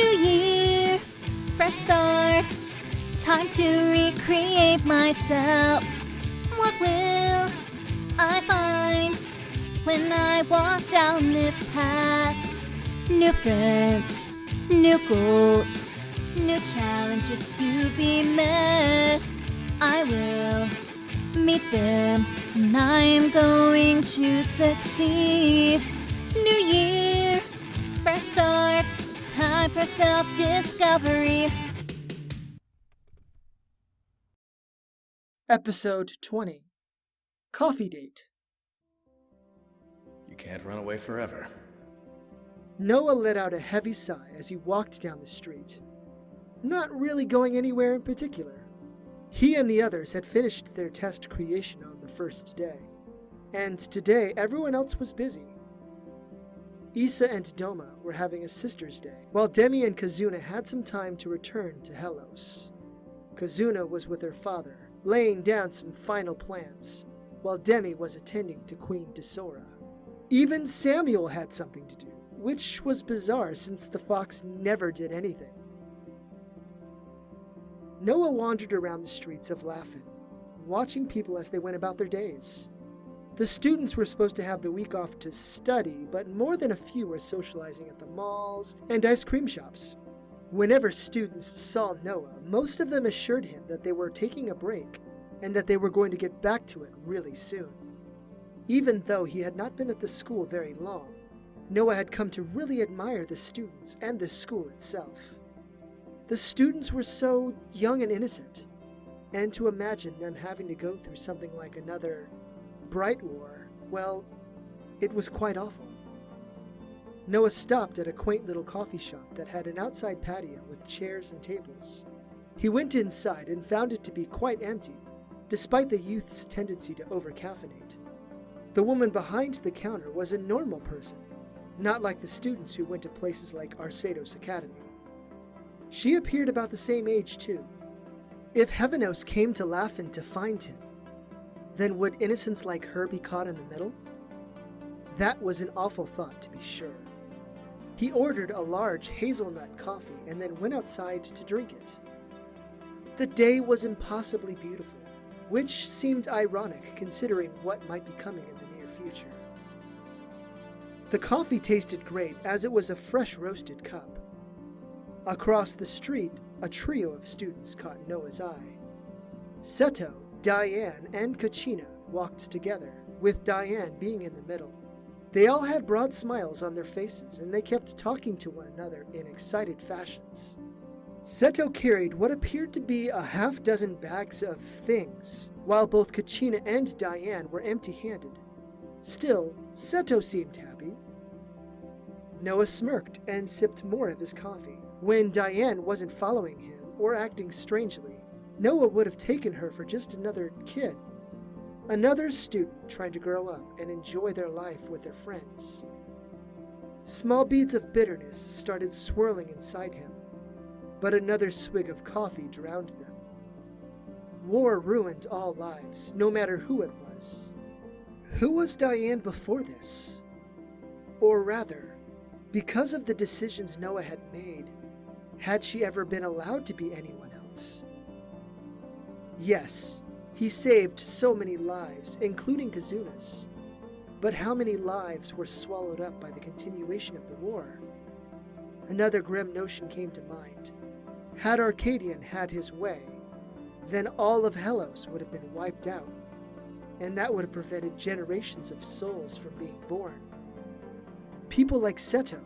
New year, fresh start, time to recreate myself. What will I find when I walk down this path? New friends, new goals, new challenges to be met. I will meet them and I am going to succeed. New year, fresh start, it's time for self-discovery. Episode 20. Coffee Date. You can't run away forever. Noah let out a heavy sigh as he walked down the street. Not really going anywhere in particular. He and the others had finished their test creation on the first day, and today everyone else was busy. Issa and Doma were having a sister's day, while Demi and Kazuna had some time to return to Helos. Kazuna was with her father, laying down some final plans, while Demi was attending to Queen Desora. Even Samuel had something to do, which was bizarre since the fox never did anything. Noah wandered around the streets of Laughlin, watching people as they went about their days. The students were supposed to have the week off to study, but more than a few were socializing at the malls and ice cream shops. Whenever students saw Noah, most of them assured him that they were taking a break and that they were going to get back to it really soon. Even though he had not been at the school very long, Noah had come to really admire the students and the school itself. The students were so young and innocent, and to imagine them having to go through something like another Bright War, well, it was quite awful. Noah stopped at a quaint little coffee shop that had an outside patio with chairs and tables. He went inside and found it to be quite empty, despite the youth's tendency to over-caffeinate. The woman behind the counter was a normal person, not like the students who went to places like Arceados Academy. She appeared about the same age, too. If Heavenos came to Laughlin to find him, then would innocents like her be caught in the middle? That was an awful thought, to be sure. He ordered a large hazelnut coffee and then went outside to drink it. The day was impossibly beautiful, which seemed ironic considering what might be coming in the near future. The coffee tasted great as it was a fresh roasted cup. Across the street, a trio of students caught Noah's eye. Seto, Diane, and Kasina walked together, with Diane being in the middle. They all had broad smiles on their faces, and they kept talking to one another in excited fashions. Seto carried what appeared to be a half-dozen bags of things, while both Kasina and Diane were empty-handed. Still, Seto seemed happy. Noah smirked and sipped more of his coffee. When Diane wasn't following him or acting strangely, Noah would have taken her for just another kid. Another student trying to grow up and enjoy their life with their friends. Small beads of bitterness started swirling inside him, but another swig of coffee drowned them. War ruined all lives, no matter who it was. Who was Diane before this? Or rather, because of the decisions Noah had made, had she ever been allowed to be anyone else? Yes, he saved so many lives, including Kazuna's. But how many lives were swallowed up by the continuation of the war? Another grim notion came to mind. Had Arcadian had his way, then all of Helos would have been wiped out, and that would have prevented generations of souls from being born. People like Seto.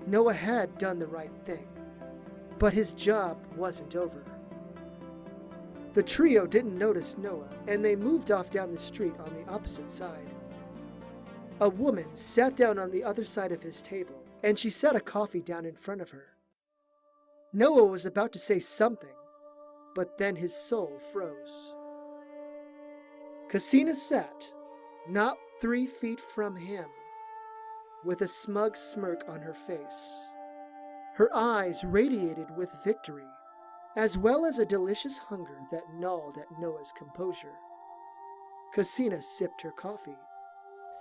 Noah had done the right thing, but his job wasn't over. The trio didn't notice Noah, and they moved off down the street on the opposite side. A woman sat down on the other side of his table, and she set a coffee down in front of her. Noah was about to say something, but then his soul froze. Kasina sat, not 3 feet from him, with a smug smirk on her face. Her eyes radiated with victory, as well as a delicious hunger that gnawed at Noah's composure. Kasina sipped her coffee.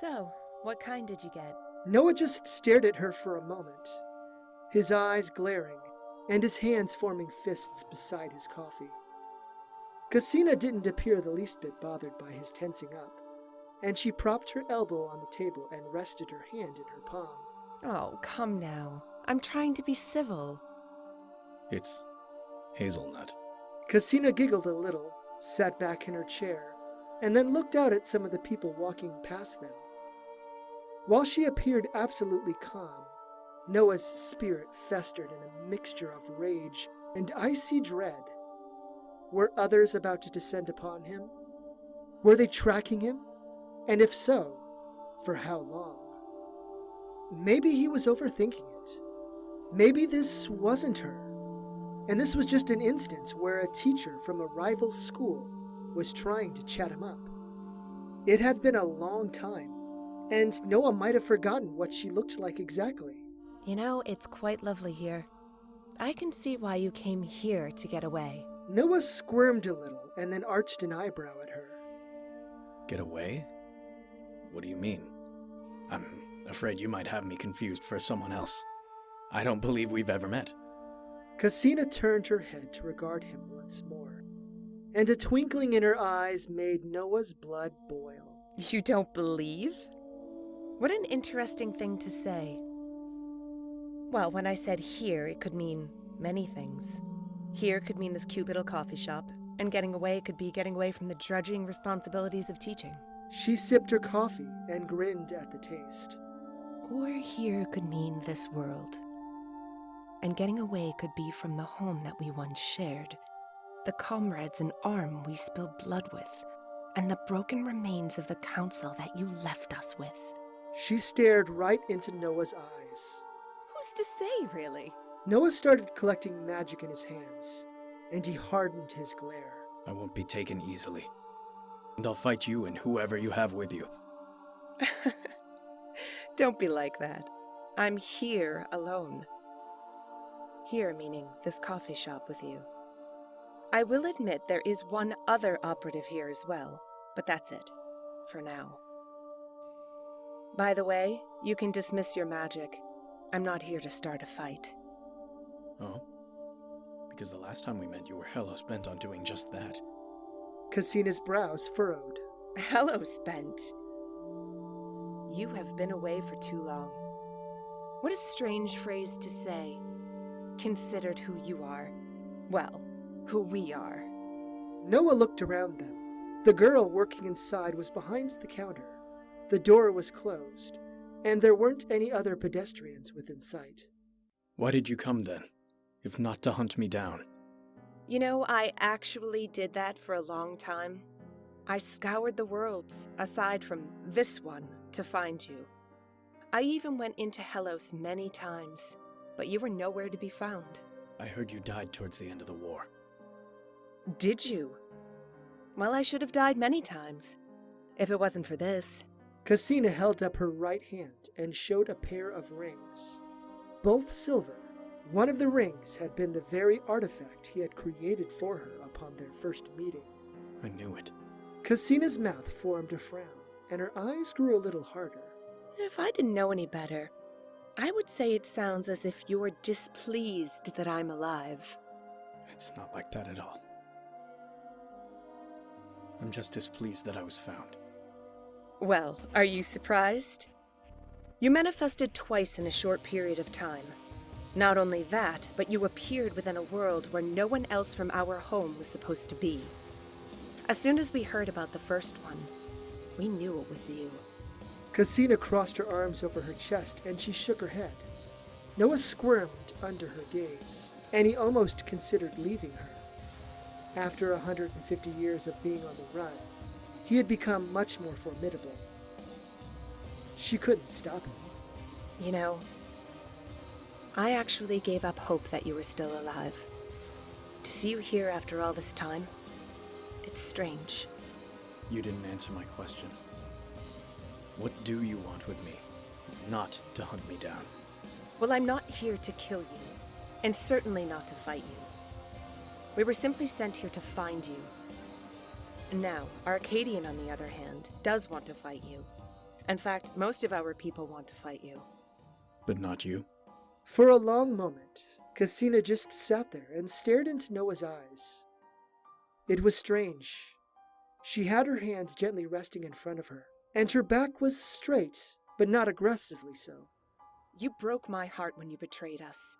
So, what kind did you get? Noah just stared at her for a moment, his eyes glaring and his hands forming fists beside his coffee. Kasina didn't appear the least bit bothered by his tensing up, and she propped her elbow on the table and rested her hand in her palm. Oh, come now. I'm trying to be civil. It's hazelnut. Kasina giggled a little, sat back in her chair, and then looked out at some of the people walking past them. While she appeared absolutely calm, Noah's spirit festered in a mixture of rage and icy dread. Were others about to descend upon him? Were they tracking him? And if so, for how long? Maybe he was overthinking it. Maybe this wasn't her. And this was just an instance where a teacher from a rival school was trying to chat him up. It had been a long time, and Noah might have forgotten what she looked like exactly. You know, it's quite lovely here. I can see why you came here to get away. Noah squirmed a little and then arched an eyebrow at her. Get away? What do you mean? I'm afraid you might have me confused for someone else. I don't believe we've ever met. Kasina turned her head to regard him once more, and a twinkling in her eyes made Noah's blood boil. You don't believe? What an interesting thing to say. Well, when I said here, it could mean many things. Here could mean this cute little coffee shop, and getting away could be getting away from the drudging responsibilities of teaching. She sipped her coffee and grinned at the taste. Or here could mean this world. And getting away could be from the home that we once shared, the comrades in arm we spilled blood with, and the broken remains of the council that you left us with. She stared right into Noah's eyes. Who's to say, really? Noah started collecting magic in his hands, and he hardened his glare. I won't be taken easily, and I'll fight you and whoever you have with you. Don't be like that. I'm here alone. Here meaning this coffee shop with you. I will admit there is one other operative here as well, but that's it, for now. By the way, you can dismiss your magic. I'm not here to start a fight. Oh? Because the last time we met you were hell-bent on doing just that. Kasina's brows furrowed. Hello, Spent. You have been away for too long. What a strange phrase to say. Considered who you are. Well, who we are. Noah looked around them. The girl working inside was behind the counter. The door was closed, and there weren't any other pedestrians within sight. Why did you come then, if not to hunt me down? You know, I actually did that for a long time. I scoured the worlds, aside from this one, to find you. I even went into Hellos many times, but you were nowhere to be found. I heard you died towards the end of the war. Did you? Well, I should have died many times, if it wasn't for this. Kasina held up her right hand and showed a pair of rings. Both silver. One of the rings had been the very artifact he had created for her upon their first meeting. I knew it. Kasina's mouth formed a frown, and her eyes grew a little harder. If I didn't know any better, I would say it sounds as if you're displeased that I'm alive. It's not like that at all. I'm just displeased that I was found. Well, are you surprised? You manifested twice in a short period of time. Not only that, but you appeared within a world where no one else from our home was supposed to be. As soon as we heard about the first one, we knew it was you. Kasina crossed her arms over her chest, and she shook her head. Noah squirmed under her gaze, and he almost considered leaving her. After 150 years of being on the run, he had become much more formidable. She couldn't stop him. You know, I actually gave up hope that you were still alive. To see you here after all this time, it's strange. You didn't answer my question. What do you want with me, if not to hunt me down? Well, I'm not here to kill you, and certainly not to fight you. We were simply sent here to find you. Now, Arcadian, on the other hand, does want to fight you. In fact, most of our people want to fight you. But not you? For a long moment, Kasina just sat there and stared into Noah's eyes. It was strange. She had her hands gently resting in front of her, and her back was straight, but not aggressively so. You broke my heart when you betrayed us.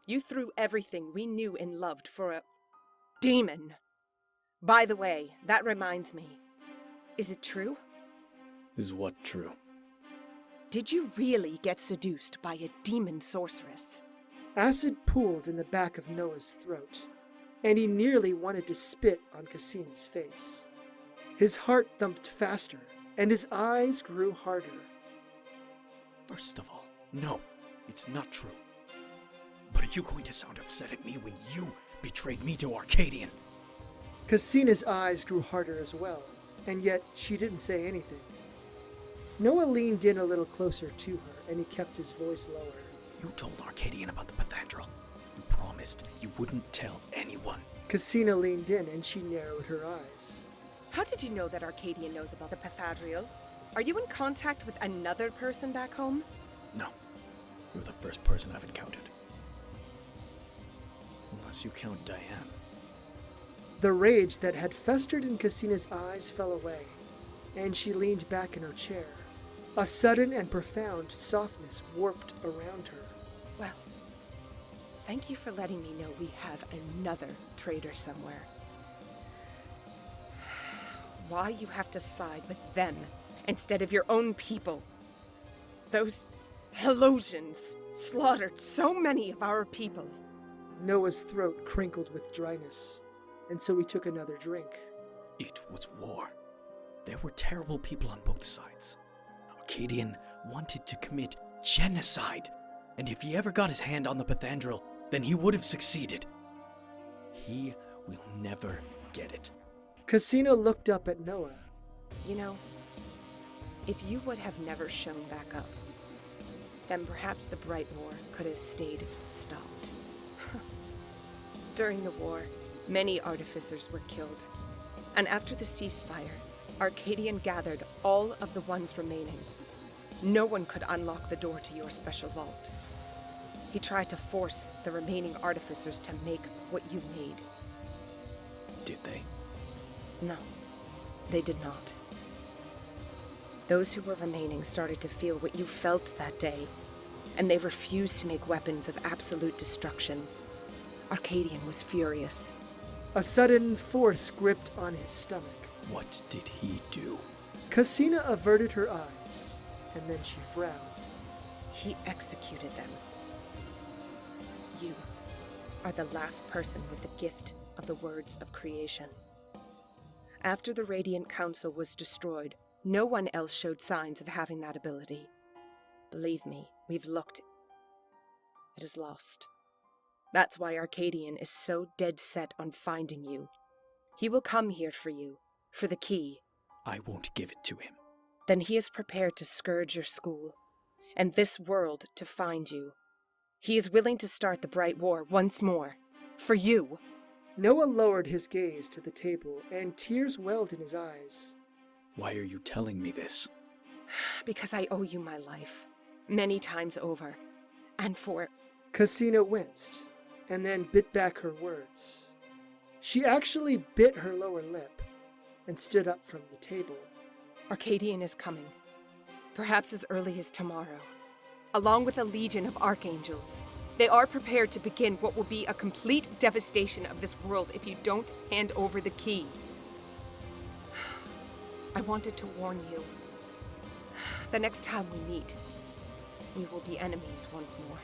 You threw everything we knew and loved for a demon. By the way, that reminds me. Is it true? Is what true? Did you really get seduced by a demon sorceress? Acid pooled in the back of Noah's throat, and he nearly wanted to spit on Kasina's face. His heart thumped faster, and his eyes grew harder. First of all, no, it's not true. But are you going to sound upset at me when you betrayed me to Arcadian? Kasina's eyes grew harder as well, and yet she didn't say anything. Noah leaned in a little closer to her, and he kept his voice lower. You told Arcadian about the Pythandrel. You promised you wouldn't tell anyone. Kasina leaned in, and she narrowed her eyes. How did you know that Arcadian knows about the Pythandrel? Are you in contact with another person back home? No, you're the first person I've encountered. Unless you count Diane. The rage that had festered in Kasina's eyes fell away, and she leaned back in her chair. A sudden and profound softness warped around her. Well, thank you for letting me know we have another traitor somewhere. Why you have to side with them instead of your own people? Those Helosians slaughtered so many of our people. Noah's throat crinkled with dryness, and so he took another drink. It was war. There were terrible people on both sides. Arcadian wanted to commit genocide, and if he ever got his hand on the Pythandrel, then he would have succeeded. He will never get it. Kasina looked up at Noah. You know, if you would have never shown back up, then perhaps the Bright War could have stayed stopped. During the war, many artificers were killed, and after the ceasefire, Arcadian gathered all of the ones remaining. No one could unlock the door to your special vault. He tried to force the remaining artificers to make what you made. Did they? No, they did not. Those who were remaining started to feel what you felt that day, and they refused to make weapons of absolute destruction. Arcadian was furious. A sudden force gripped on his stomach. What did he do? Kasina averted her eyes, and then she frowned. He executed them. You are the last person with the gift of the words of creation. After the Radiant Council was destroyed, no one else showed signs of having that ability. Believe me, we've looked. It is lost. That's why Arcadian is so dead set on finding you. He will come here for you, for the key. I won't give it to him. Then he is prepared to scourge your school, and this world to find you. He is willing to start the Bright War once more. For you. Noah lowered his gaze to the table, and tears welled in his eyes. Why are you telling me this? Because I owe you my life. Many times over. And for... Kasina winced, and then bit back her words. She actually bit her lower lip, and stood up from the table. Arcadian is coming. Perhaps as early as tomorrow. Along with a legion of archangels. They are prepared to begin what will be a complete devastation of this world if you don't hand over the key. I wanted to warn you. The next time we meet, we will be enemies once more.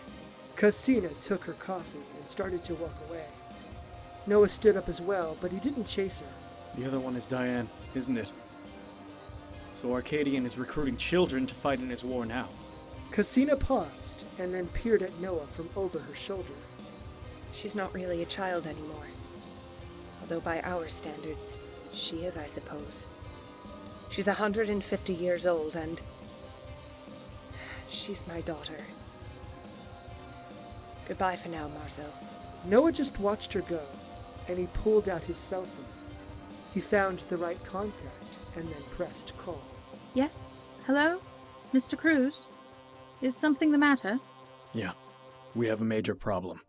Kasina took her coffee and started to walk away. Noah stood up as well, but he didn't chase her. The other one is Diane, isn't it? So Arcadian is recruiting children to fight in his war now. Kasina paused and then peered at Noah from over her shoulder. She's not really a child anymore. Although by our standards, she is, I suppose. She's 150 years old and... she's my daughter. Goodbye for now, Marzo. Noah just watched her go, and he pulled out his cell phone. He found the right contact and then pressed call. Yes? Hello? Mr. Cruz? Is something the matter? Yeah. We have a major problem.